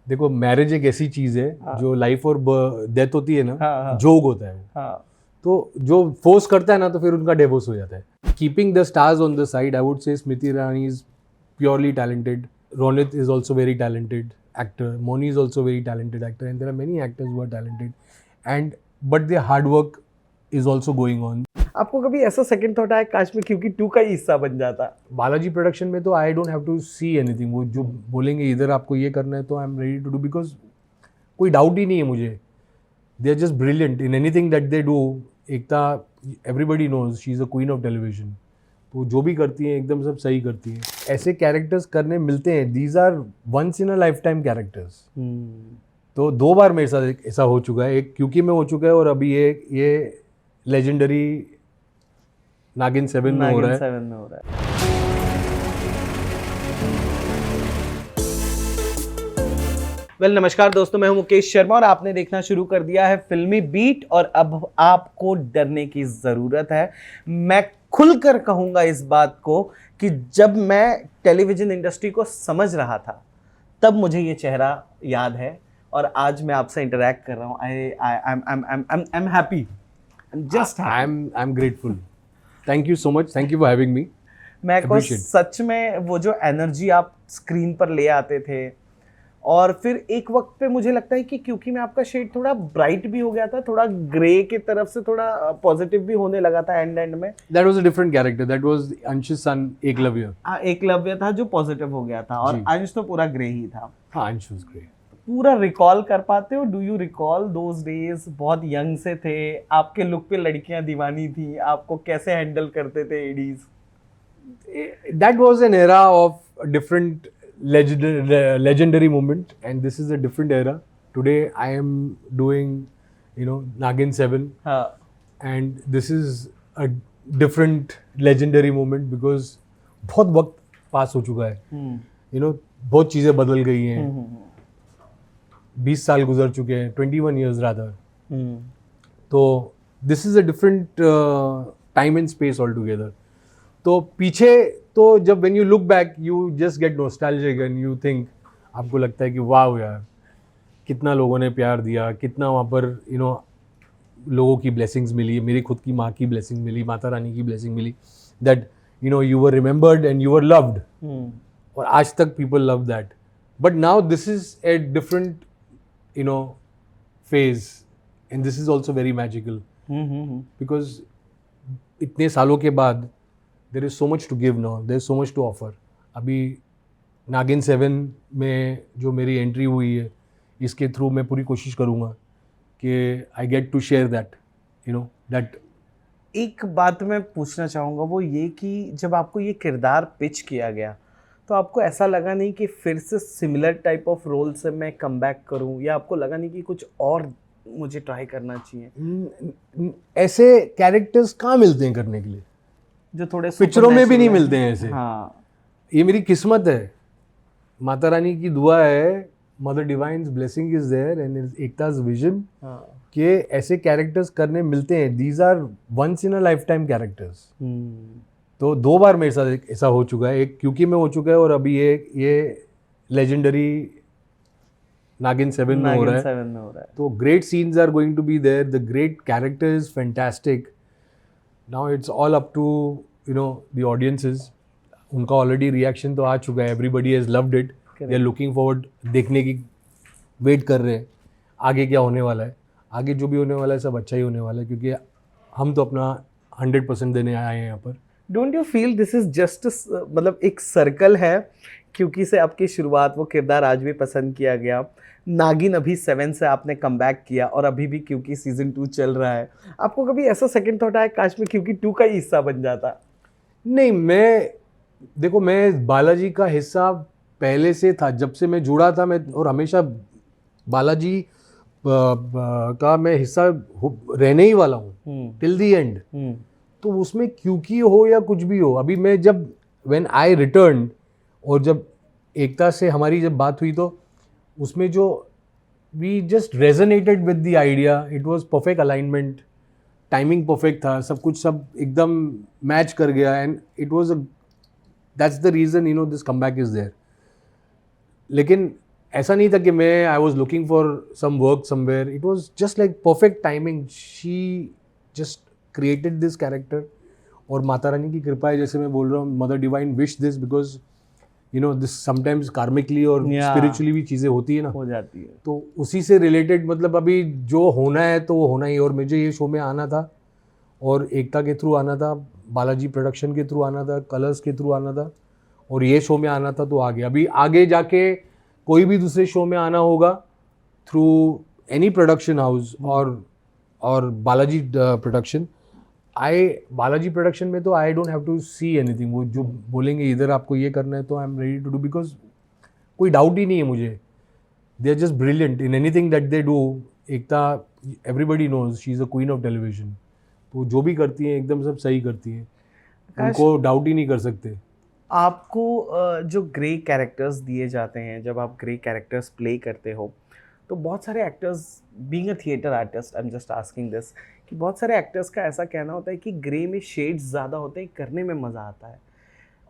देखो मैरिज एक ऐसी चीज है जो लाइफ और डेथ होती है ना, जोग होता है वो। तो जो फोर्स करता है ना तो फिर उनका डिवोर्स हो जाता है। Keeping the stars on the side, I would से Smriti Irani is purely talented, Ronit is also very talented actor, Moni is also very talented actor, and there are many actors who are talented, and but their hard work is also going on. आपको कभी ऐसा second thought आया काश में क्योंकि 2 का ही हिस्सा बन जाता? बालाजी प्रोडक्शन में तो I don't have to see anything, वो जो बोलेंगे इधर आपको ये करना है तो I am ready to do, because कोई डाउट ही नहीं है मुझे। They are just brilliant in anything that they do. Ekta, everybody knows she is a queen of television, तो जो भी करती हैं एकदम सब सही करती हैं। ऐसे कैरेक्टर्स करने मिलते हैं, these are once in a life time characters. तो 2 बार मेरे साथ ऐसा हो चुका है, एक क्योंकि में हो चुका है और अभी ये लेजेंडरी नागिन 7 में हो रहा है। नमस्कार दोस्तों, मैं हूं मुकेश शर्मा और आपने देखना शुरू कर दिया है फिल्मी बीट। और अब आपको डरने की जरूरत है। मैं खुलकर कहूंगा इस बात को कि जब मैं टेलीविजन इंडस्ट्री को समझ रहा था तब मुझे ये चेहरा याद है और आज मैं आपसे इंटरैक्ट कर रहा हूं। I am happy, just I am grateful. Thank you so much, thank you for having मी। मैं को सच में वो जो एनर्जी आप स्क्रीन पर ले आते थे और फिर एक वक्त पे मुझे लगता है कि क्योंकि मैं आपका शेड थोड़ा ब्राइट भी हो गया था, थोड़ा ग्रे की तरफ से थोड़ा पॉजिटिव भी होने लगा था एंड में। That was a different character, that was अंशु's सन एकलव्य। एकलव्य था जो पॉजिटिव हो गया था और अंश तो पूरा ग्रे ही था। हाँ, अंश वाज ग्रे। पूरा रिकॉल कर पाते हो? Do you recall those days? बहुत यंग से थे, आपके लुक पे लड़कियां दीवानी थी, आपको कैसे हैंडल करते थे Aedes? That was an era of a different legendary moment, and this is a different era. Today I am doing, Nagin 7, and this is a different legendary moment because बहुत वक्त पास हो चुका है, बहुत चीज़ें बदल गई हैं। 20 साल गुजर चुके हैं, 21 years rather. तो this is a different time and space altogether. तो पीछे तो जब when you look back you just get nostalgic and you think, आपको लगता है कि वाह यार कितना लोगों ने प्यार दिया, कितना वहाँ पर लोगों की ब्लेसिंग्स मिली, मेरी खुद की माँ की ब्लेसिंग मिली, माता रानी की ब्लेसिंग मिली, that you were remembered and you were loved. और आज तक people love that. But now this is a different phase and this is also very magical because इतने सालों के बाद there is so much to give now, there is so much to offer. अभी नागिन 7 में जो मेरी एंट्री हुई है इसके थ्रू मैं पूरी कोशिश करूँगा कि I get to share that that. एक बात मैं पूछना चाहूँगा वो ये कि जब आपको ये किरदार पिच किया गया तो आपको ऐसा लगा नहीं कि फिर से सिमिलर टाइप ऑफ रोल से मैं कम बैक करूँ, या आपको लगा नहीं कि कुछ और मुझे ट्राई करना चाहिए? ऐसे कैरेक्टर्स कहाँ मिलते हैं करने के लिए, जो थोड़े पिक्चरों में भी नहीं मिलते हैं ऐसे। हाँ, ये मेरी किस्मत है, माता रानी की दुआ है, mother divine's blessing is there and एकता's विजन कि ऐसे कैरेक्टर्स करने मिलते हैं। These are once in a life time characters. तो 2 बार मेरे साथ ऐसा हो चुका है, एक क्योंकि में हो चुका है और अभी ये लेजेंडरी नागिन 7 में हो रहा है। तो great scenes are going to be there, the great character is fantastic. Now it's all up to the audiences. उनका ऑलरेडी रिएक्शन तो आ चुका है, everybody has loved it. They are looking forward, देखने की वेट कर रहे हैं आगे क्या होने वाला है। आगे जो भी होने वाला है सब अच्छा ही होने वाला है क्योंकि हम तो अपना 100% देने आए हैं यहाँ पर। Don't you feel this is just मतलब एक सर्कल है? क्योंकि से आपकी शुरुआत, वो किरदार आज भी पसंद किया गया, नागिन अभी 7 से आपने कमबैक किया और अभी भी क्योंकि सीजन 2 चल रहा है। आपको कभी ऐसा सेकंड थॉट आया काश में क्योंकि 2 का ही हिस्सा बन जाता? नहीं, मैं बालाजी का हिस्सा पहले से था, जब से मैं जुड़ा था मैं, और हमेशा बालाजी का मैं हिस्सा रहने ही वाला हूँ टिल दी एंड। तो उसमें क्योंकि हो या कुछ भी हो, अभी मैं जब व्हेन आई रिटर्न और जब एकता से हमारी जब बात हुई तो उसमें जो we just resonated with the idea, it was perfect alignment, timing perfect था, सब कुछ सब एकदम मैच कर गया and it was that's the reason this comeback is there. लेकिन ऐसा नहीं था कि मैं I was looking for some work somewhere, it was just like perfect timing. She just created this character. और माता रानी की कृपा है, जैसे मैं बोल रहा हूँ, mother divine wish this, because you know this sometimes karmically or Yeah. Spiritually भी चीज़ें होती है ना, हो जाती है. तो उसी से रिलेटेड मतलब अभी जो होना है तो वो होना ही है. और मुझे ये शो में आना था, और एकता के थ्रू आना था, बालाजी प्रोडक्शन के थ्रू आना था, कलर्स के थ्रू आना था, और ये शो में आना था, तो आ गया. अभी आगे जाके कोई भी दूसरे शो में आना होगा थ्रू एनी प्रोडक्शन हाउस और बालाजी प्रोडक्शन. बालाजी प्रोडक्शन में तो I don't have to see anything. वो जो बोलेंगे इधर आपको ये करना है, तो I am ready to do, because कोई डाउट ही नहीं है मुझे. They are just brilliant in anything that they do. Ekta, everybody knows she is a queen of television. तो जो भी करती हैं एकदम सब सही करती हैं, उनको डाउट ही नहीं कर सकते. आपको जो ग्रे कैरेक्टर्स दिए जाते हैं, जब आप ग्रे कैरेक्टर्स प्ले करते हो, तो बहुत सारे actors, being a theatre artist, I am just asking this, कि बहुत सारे एक्टर्स का ऐसा कहना होता है कि ग्रे में शेड्स ज़्यादा होते हैं, करने में मज़ा आता है.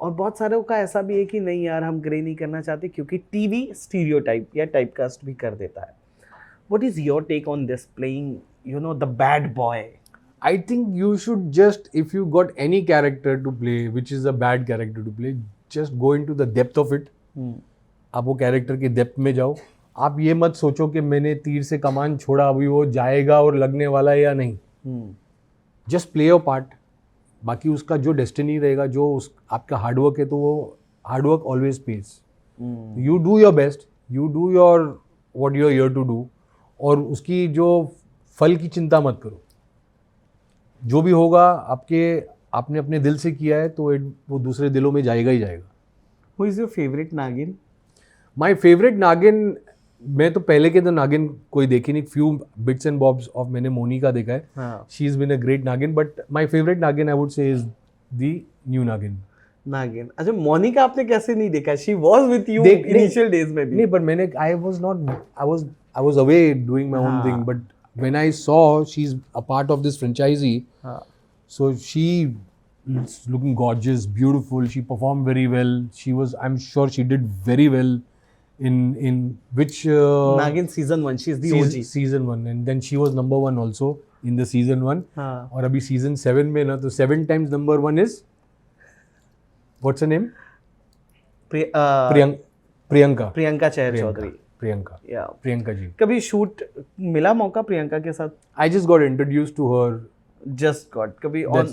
और बहुत सारों का ऐसा भी है कि नहीं यार, हम ग्रे नहीं करना चाहते क्योंकि टीवी स्टीरियोटाइप या टाइपकास्ट भी कर देता है. What is your take on this, playing you know the bad boy? I think you should just, if you got any character to play, which is a bad character to play, just go into the depth of it. आप वो character की depth में जाओ. आप ये मत सोचो कि मैंने तीर से कमान छोड़ा, अभी वो जाएगा और लगने वाला है या नहीं. Just play your part. बाकी उसका जो डेस्टिनी रहेगा, जो उस आपका हार्डवर्क है, तो वो hard work always pays. You do your best, you do your what you are here to do, और उसकी जो फल की चिंता मत करो. जो भी होगा आपने अपने दिल से किया है, तो वो दूसरे दिलों में जाएगा ही जाएगा. हु इज़ योर फेवरेट नागिन? माय फेवरेट नागिन, मैं तो पहले के तो नागिन कोई देखी नहीं. Few bits and bobs of मैंने मोनिका देखा है. She is been a great Naagin, but my favourite Naagin I would say is the new Naagin. Naagin. अच्छा, मोनिका आपने कैसे नहीं देखा? She was with you initial days में भी. नहीं, पर मैंने I was away doing my own thing, but when I saw she's a part of this franchisee, so she is looking gorgeous, beautiful. She performed very well. I'm sure she did very well in which Nagin season 1. She's the OG. Season 1, and then she was number 1 also in the season 1. और अभी season 7 में ना, तो 7 times number 1 is what's her name? Priyanka Chahar Chaudhary. Priyanka ji. कभी shoot मिला मौका प्रियंका के साथ? I just got introduced to her. Just got. कभी ऑन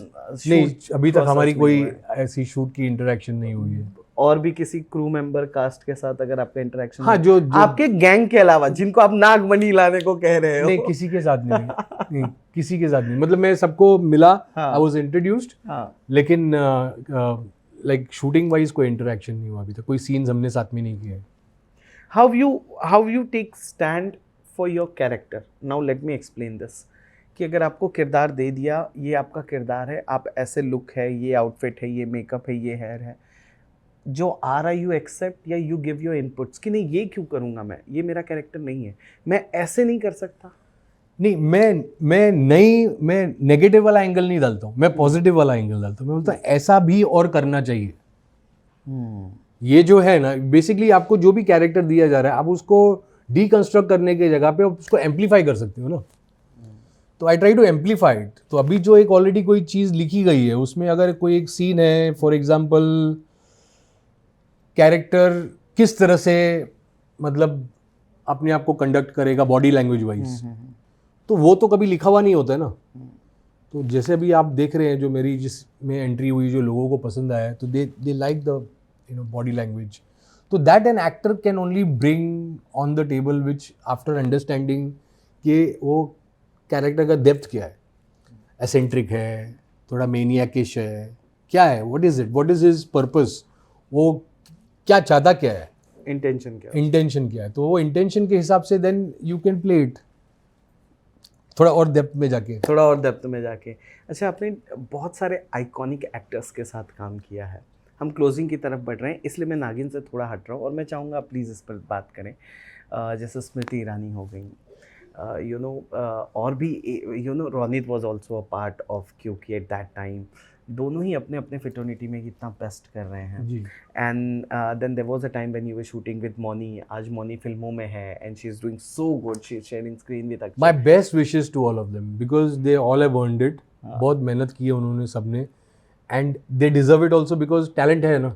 नहीं, अभी तक हमारी कोई ऐसी शूट की इंटरेक्शन नहीं हुई है. और भी किसी क्रू मेंबर कास्ट के साथ अगर आपका इंटरेक्शन? हाँ, जो आपके गैंग के अलावा, जिनको आप नागमणि लाने को कह रहे हो. नहीं, किसी के साथ नहीं. किसी के साथ नहीं. मतलब मैं सबको मिला, आई वाज इंट्रोड्यूस्ड, लेकिन लाइक शूटिंग वाइज कोई इंटरेक्शन नहीं हुआ अभी तक. कोई सीन्स हमने साथ में नहीं किए. How you take stand for your character? Now let me explain this. कि अगर आपको किरदार दे दिया, ये आपका किरदार है, आप ऐसे लुक है, ये आउटफिट है, ये मेकअप है, ये हेयर है, जो आ रहा यू एक्सेप्ट या यू गिव योर इनपुट्स कि नहीं ये क्यों करूँगा मैं, ये मेरा कैरेक्टर नहीं है, मैं ऐसे नहीं कर सकता. नहीं, मैं नेगेटिव वाला एंगल नहीं डालता हूँ, मैं पॉजिटिव वाला एंगल डालता हूँ. मैं बोलता हूँ ऐसा भी और करना चाहिए. ये जो है ना, बेसिकली आपको जो भी कैरेक्टर दिया जा रहा है, आप उसको डीकंस्ट्रक्ट करने की जगह पे उसको एम्पलीफाई कर सकते हो ना. तो I try to amplify it. तो अभी जो एक ऑलरेडी कोई चीज़ लिखी गई है, उसमें अगर कोई एक सीन है, फॉर एग्जांपल कैरेक्टर किस तरह से मतलब अपने आप को कंडक्ट करेगा बॉडी लैंग्वेज वाइज, तो वो तो कभी लिखा हुआ नहीं होता है ना. तो जैसे अभी आप देख रहे हैं, जो मेरी जिसमें एंट्री हुई, जो लोगों को पसंद आया, तो they like the body language. So that an actor can only bring on the table, which after understanding कि वो कैरेक्टर का डेप्थ क्या है, एसेंट्रिक है, थोड़ा मेनियाकिश है, क्या है, what is his purpose, वो क्या चाहता, क्या है, इंटेंशन क्या है. तो वो इंटेंशन के हिसाब से then you can play it थोड़ा और डेप्थ में जाके. अच्छा, आपने बहुत सारे आइकॉनिक एक्टर्स के साथ काम किया है. हम क्लोजिंग की तरफ बढ़ रहे हैं, इसलिए मैं नागिन से थोड़ा हट रहा हूँ और मैं चाहूँगा प्लीज़ इस पर बात करें. जैसे स्मृति ईरानी हो गई, और भी Ronit was also a part of, क्योंकि एट दैट टाइम दोनों ही अपने अपने फिटर्निटी में कितना बेस्ट कर रहे हैं. जी. And then there was a time when you were shooting with Mouni. आज मोनी फिल्मों में है and she is doing so good. She is sharing screen with Akshay. My best wishes to all of them because they all have earned it. हाँ. बहुत मेहनत की है उन्होंने सबने and they deserve it also because talent है ना.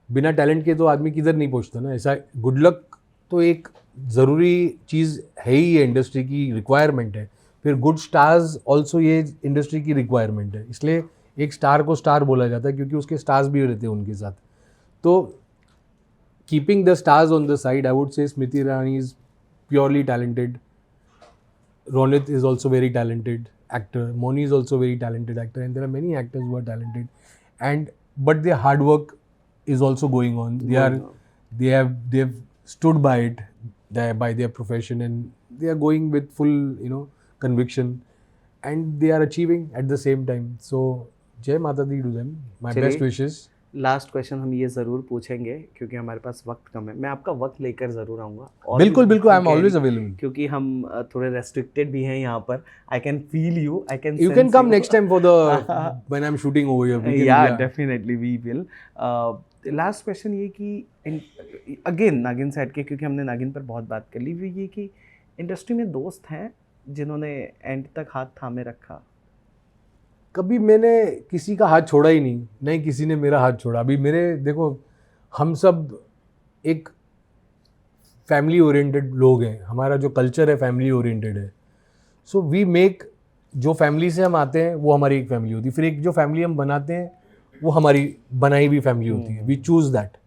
बिना टैलेंट के तो आदमी किधर नहीं पहुंचता ना. ऐसा गुड लक तो एक ज़रूरी चीज़ है ही, ये इंडस्ट्री की रिक्वायरमेंट है. फिर गुड स्टार्स ऑल्सो ये इंडस्ट्री की रिक्वायरमेंट है. इसलिए एक स्टार को स्टार बोला जाता है क्योंकि उसके स्टार्स भी रहते हैं उनके साथ. तो keeping the stars on the side, I would से Smriti Irani is purely talented. Ronit is also very talented actor. Moni is also very talented actor, and there are many actors who are talented. But their hard work is also going on. They have stood by it, by their profession, and they are going with full conviction, and they are achieving at the same time. So Jai Mata Di to them. My best wishes. Last question हम ये ज़रूर पूछेंगे क्योंकि हमारे पास वक्त कम है. मैं आपका वक्त लेकर ज़रूर आऊँगा. बिल्कुल बिल्कुल, आई एम ऑलवेज अवेलेबल. क्योंकि हम थोड़े रेस्ट्रिक्टेड भी हैं यहाँ पर. I can feel you. I can You can come next time for the when I'm shooting over here. Yeah, definitely we will. Last question ये कि अगेन नागिन साइड के, क्योंकि हमने नागिन पर बहुत बात कर ली, वो ये कि इंडस्ट्री में दोस्त हैं जिन्होंने एंड तक हाथ थामे रखा. कभी मैंने किसी का हाथ छोड़ा ही नहीं, नहीं किसी ने मेरा हाथ छोड़ा. अभी मेरे देखो, हम सब एक फैमिली ओरिएंटेड लोग हैं. हमारा जो कल्चर है फैमिली ओरिएंटेड है. सो वी मेक, जो फैमिली से हम आते हैं वो हमारी एक फैमिली होती है. फिर एक जो फैमिली हम बनाते हैं वो हमारी बनाई हुई फैमिली होती है. We choose that.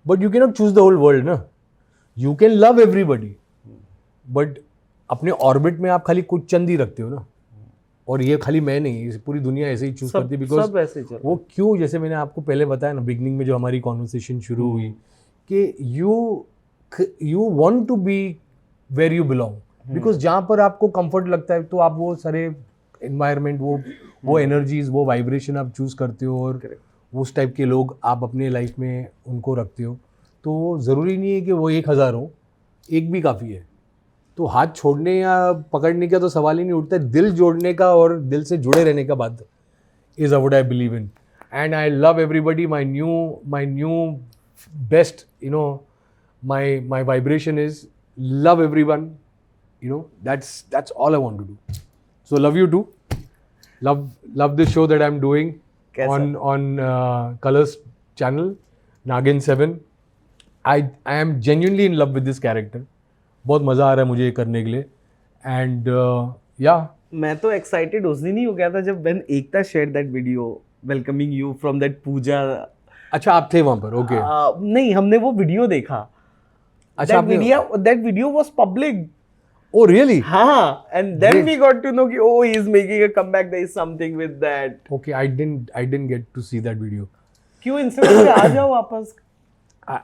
But you can not choose the whole world ना. You can love everybody, but अपने ऑर्बिट में आप खाली कुछ चंद ही रखते हो ना. और ये खाली मैं नहीं, पूरी दुनिया ऐसे ही चूज करती है. बिकॉज वो क्यों, जैसे मैंने आपको पहले बताया ना बिगनिंग में जो हमारी कॉन्वर्सेशन शुरू हुई, कि you want to be where you belong. Because जहाँ पर आपको कंफर्ट लगता है तो आप वो सारे एनवायरनमेंट, वो एनर्जीज, वो वाइब्रेशन आप चूज करते हो, और उस टाइप के लोग आप अपने लाइफ में उनको रखते हो. तो ज़रूरी नहीं है कि वो 1000 हो, एक भी काफ़ी है. तो हाथ छोड़ने या पकड़ने का तो सवाल ही नहीं उठता. दिल जोड़ने का और दिल से जुड़े रहने का बात is what I believe in. And I love everybody. My new best, my vibration is love everyone. That's all I want to do. So love you too. Love this show that I'm doing on Colors channel, Nagin 7. I am genuinely in love with this character. बहुत मज़ा आ रहा है मुझे ये करने के लिए. And या मैं तो एक्साइटेड उस दिन ही हो गया था जब when Ekta shared that video welcoming you from that puja. अच्छा, आप थे वहाँ पर? ओके. नहीं, हमने वो वीडियो देखा. अच्छा, that video was public. Oh really? हाँ, and then we got to know कि oh he is making a comeback. There is something with that. Okay, I didn't get to see that video. क्यों Instagram पे आ जाओ वापस.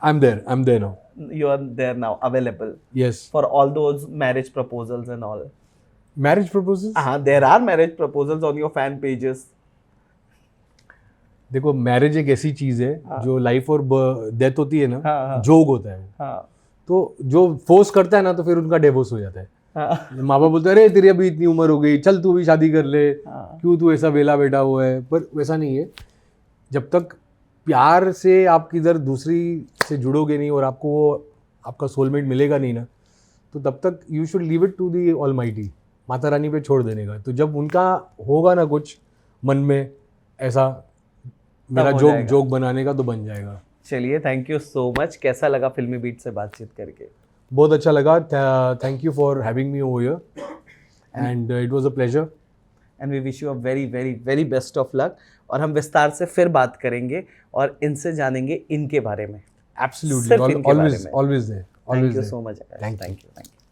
I'm there now. You are there now, available. Yes. For all those marriage proposals and all. Marriage proposals? हाँ, there are marriage proposals on your fan pages. देखो, marriage एक ऐसी चीज है जो लाइफ और डेथ होती है ना, जोग होता है. हाँ. तो जो फोर्स करता है ना, तो फिर उनका डिवोर्स हो जाता है. माँ बाप बोलते हैं अरे तेरी अभी इतनी उम्र हो गई, चल तू भी शादी कर ले, क्यों तू ऐसा वेला बैठा हुआ है. पर वैसा नहीं है. जब तक प्यार से आप किधर दूसरी से जुड़ोगे नहीं और आपको वो आपका सोलमेट मिलेगा नहीं ना, तो तब तक you should leave it to the almighty, Mata Rani पे छोड़ देने का. तो जब उनका होगा ना कुछ मन में ऐसा मेरा जोक बनाने का, तो बन जाएगा. चलिए, थैंक यू सो मच. कैसा लगा फिल्मी बीट से बातचीत करके? बहुत अच्छा लगा. Thank you for having me over here and it was a pleasure. And we wish you a very very very best of luck. और हम विस्तार से फिर बात करेंगे और इनसे जानेंगे इनके बारे में. Absolutely, always there. Thank you so much. Thank you.